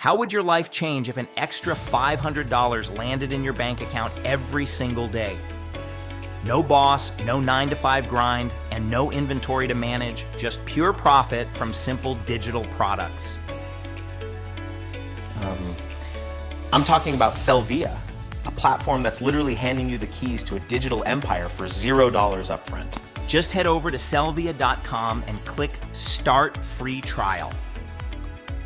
How would your life change if an extra $500 landed in your bank account every single day? No boss, no 9-to-5 grind, and no inventory to manage, just pure profit from simple digital products. I'm talking about Sellvia, a platform that's literally handing you the keys to a digital empire for $0 upfront. Just head over to Sellvia.com and click Start Free Trial.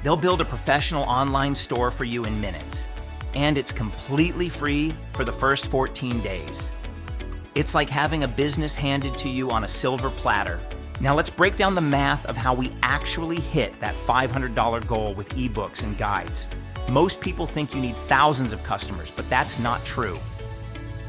They'll build a professional online store for you in minutes, and it's completely free for the first 14 days. It's like having a business handed to you on a silver platter. Now let's break down the math of how we actually hit that $500 goal with eBooks and guides. Most people think you need thousands of customers, but that's not true.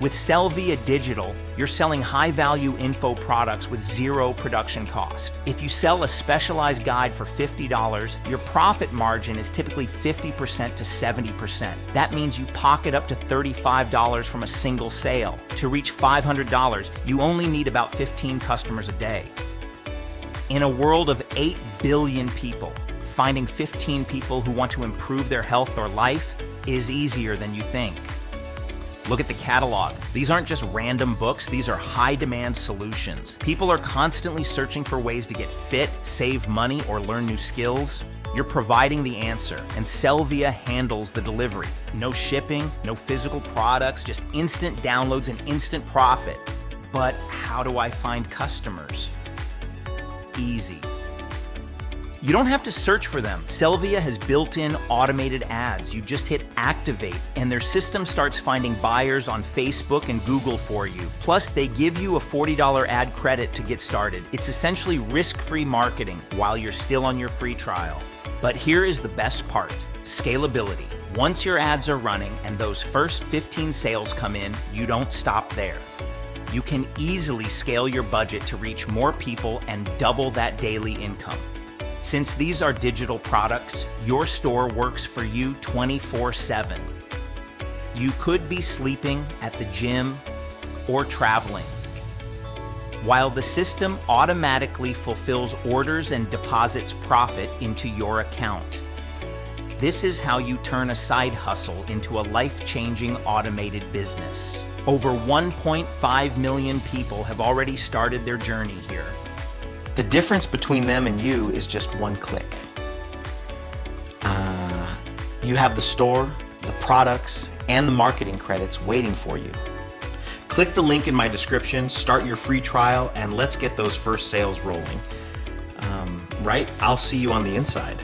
With Sellvia Digital, you're selling high-value info products with zero production cost. If you sell a specialized guide for $50, your profit margin is typically 50% to 70%. That means you pocket up to $35 from a single sale. To reach $500, you only need about 15 customers a day. In a world of 8 billion people, finding 15 people who want to improve their health or life is easier than you think. Look at the catalog. These aren't just random books, these are high-demand solutions. People are constantly searching for ways to get fit, save money, or learn new skills. You're providing the answer, and Sellvia handles the delivery. No shipping, no physical products, just instant downloads and instant profit. But how do I find customers? Easy. You don't have to search for them. Sellvia has built-in automated ads. You just hit activate, and their system starts finding buyers on Facebook and Google for you. Plus, they give you a $40 ad credit to get started. It's essentially risk-free marketing while you're still on your free trial. But here is the best part: scalability. Once your ads are running and those first 15 sales come in, you don't stop there. You can easily scale your budget to reach more people and double that daily income. Since these are digital products, your store works for you 24/7. You could be sleeping, at the gym, or traveling, while the system automatically fulfills orders and deposits profit into your account. This is how you turn a side hustle into a life-changing automated business. Over 1.5 million people have already started their journey here. The difference between them and you is just one click. You have the store, the products, and the marketing credits waiting for you. Click the link in my description, start your free trial, and let's get those first sales rolling. Right? I'll see you on the inside.